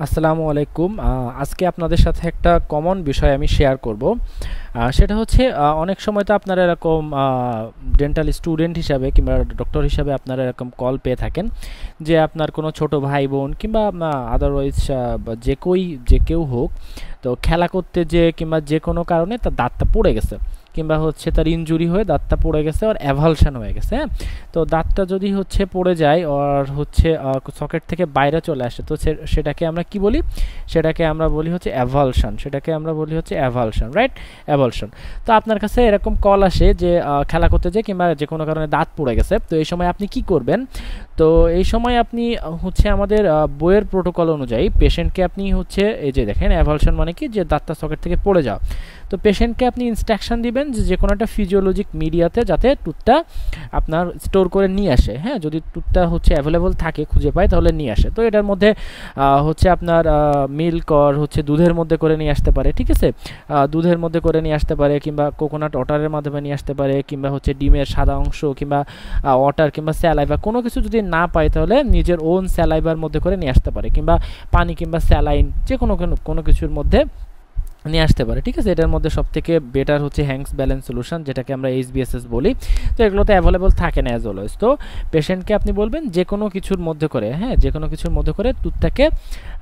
আসসালামু আলাইকুম। আজকে আপনাদের সাথে একটা কমন বিষয় আমি শেয়ার করব। সেটা হচ্ছে অনেক সময় তো আপনারা এরকম ডেন্টাল স্টুডেন্ট হিসাবে কিংবা ডক্টর হিসাবে আপনারা এরকম কল পেয়ে থাকেন যে আপনার কোনো ছোট ভাই বোন কিংবা আদারওয়াইজ যে কেউ হোক, তো খেলা করতে যে কিংবা যে কোনো কারণে তার দাঁতটা পড়ে গেছে কিংবা হচ্ছে তার ইনজুরি হয়ে দাঁতটা পড়ে গেছে আর অ্যাভালশন হয়ে গেছে। হ্যাঁ, তো দাঁতটা যদি হচ্ছে পড়ে যায় আর হচ্ছে সকেট থেকে বাইরে চলে আসে, তো সেটাকে আমরা কি বলি? সেটাকে আমরা বলি হচ্ছে অ্যাভালশন। রাইট? অ্যাভালশন। তো আপনার কাছে এরকম কল আসে যে খেলা করতে যে কিংবা যে কোনো কারণে দাঁত পড়ে গেছে, তো এই সময় আপনি কি করবেন? তো এই সময় আপনি হচ্ছে আমাদের বইয়ের প্রোটোকল অনুযায়ী পেশেন্টকে আপনি হচ্ছে এই যে দেখেন অ্যাভালশন মানে কি, যে দাঁতটা সকেট থেকে পড়ে যাওয়া। তো পেশেন্টকে আপনি ইনস্ট্রাকশন দিবেন যে কোনো একটা ফিজিওলজিক মিডিয়াতে যাতে টুথটা আপনার স্টোর করে নিয়ে আসে। হ্যাঁ, যদি টুথটা হচ্ছে অ্যাভেলেবল থাকে, খুঁজে পায়, তাহলে নিয়ে আসে। তো এটার মধ্যে হচ্ছে আপনার মিল্ক অর হচ্ছে দুধের মধ্যে করে নিয়ে আসতে পারে, ঠিক আছে? দুধের মধ্যে করে নিয়ে আসতে পারে কিংবা কোকোনাট ওয়াটারের মাধ্যমে নিয়ে আসতে পারে কিংবা হচ্ছে ডিমের সাদা অংশ কিংবা ওয়াটার কিংবা স্যালাইভা, কোনো কিছু যদি না পায় তাহলে নিজের ওন স্যালাইভার মধ্যে করে নিয়ে আসতে পারে কিংবা পানি কিংবা স্যালাইন যে কোনো কিছুর মধ্যে নিয়ে আসতে পারে, ঠিক আছে? এটার মধ্যে সবথেকে বেটার হচ্ছে হ্যাংস ব্যালেন্স সলিউশন, যেটাকে আমরা এইচবিএসএস বলি। তো এগুলোতে অ্যাভেলেবল থাকে না অ্যাজ অলওয়েজ। তো পেশেন্টকে আপনি বলবেন যে কোনো কিছুর মধ্যে করে, হ্যাঁ, যে কোনো কিছুর মধ্যে করে টুথটাকে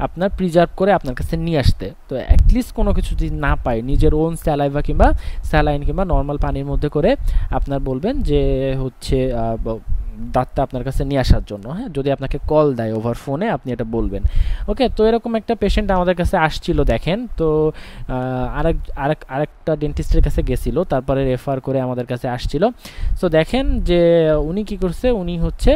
আপনার প্রিজার্ভ করে আপনার কাছে নিয়ে আসতে। তো অ্যাটলিস্ট কোনো কিছু যদি না পায়, নিজের ওন স্যালাইভা কিংবা স্যালাইন কিংবা নর্মাল পানির মধ্যে করে আপনার বলবেন যে হচ্ছে দাঁতটা আপনার কাছে নিয়ে আসার জন্য। হ্যাঁ, যদি আপনাকে কল দেয় ওভার ফোনে, আপনি এটা বলবেন। ওকে, তো এরকম একটা পেশেন্ট আমাদের কাছে আসছিল, দেখেন। তো আরেকটা ডেন্টিস্টের কাছে গেছিল, তারপরে রেফার করে আমাদের কাছে আসছিল। সো দেখেন যে উনি কি করছে, উনি হচ্ছে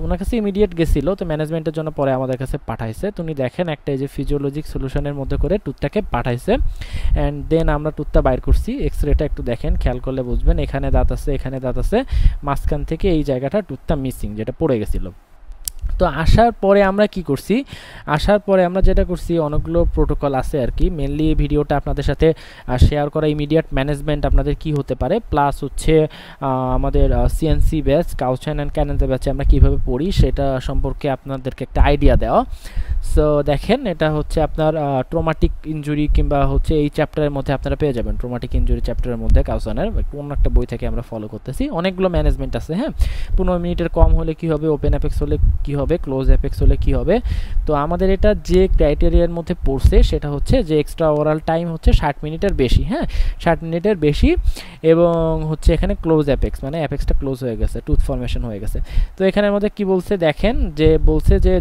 ওনার কাছে ইমিডিয়েট গেছিল, তো ম্যানেজমেন্টের জন্য পরে আমাদের কাছে পাঠাইছে। তো উনি দেখেন একটা এই যে ফিজিওলজিক সলিউশনের মধ্যে করে টুথটাকে পাঠাইছে, অ্যান্ড দেন আমরা টুথটা বাইর করছি। এক্সরেটা একটু দেখেন, খেয়াল করলে বুঝবেন, এখানে দাঁত আছে, এখানে দাঁত আছে, মাঝখান থেকে এই জায়গাটা টুথটা মিসিং, যেটা পড়ে গেছিলো। তো আসার পরে আমরা কি করছি, আসার পরে আমরা যেটা করছি, অনেকগুলো প্রোটোকল আছে আর কি। মেনলি এই ভিডিওটা আপনাদের সাথে শেয়ার করা ইমিডিয়েট ম্যানেজমেন্ট আপনাদের কি হতে পারে, প্লাস হচ্ছে আমাদের সিএনসি ব্যাচ, কাউচেন অ্যান্ড ক্যানেন্সা ব্যাচে আমরা কীভাবে পড়ি সেটা সম্পর্কে আপনাদেরকে একটা আইডিয়া দেওয়া। সো দেখেন, এটা হচ্ছে আপনার ট্রমাটিক ইনজুরি কিংবা হচ্ছে এই চ্যাপ্টারের মধ্যে আপনারা পেয়ে যাবেন। ট্রমাটিক ইনজুরি চ্যাপ্টারের মধ্যে কাউসানের অন্য একটা বই থেকে আমরা ফলো করতেছি। অনেকগুলো ম্যানেজমেন্ট আছে। হ্যাঁ, 15 মিনিটের কম হলে কি হবে, ওপেন অ্যাপেক্স হলে কি হবে, ক্লোজ অ্যাপেক্স হলে কি হবে। তো আমাদের এটা যে ক্রাইটেরিয়ার মধ্যে পড়ছে সেটা হচ্ছে যে এক্সট্রা ওরাল টাইম হচ্ছে 60 মিনিটের বেশি। হ্যাঁ, 60 মিনিটের বেশি, এবং হচ্ছে এখানে ক্লোজ অ্যাপেক্স মানে অ্যাপেক্সটা ক্লোজ হয়ে গেছে, টুথ ফর্মেশন হয়ে গেছে। তো এখানের মধ্যে কি বলছে দেখেন, যে বলছে যে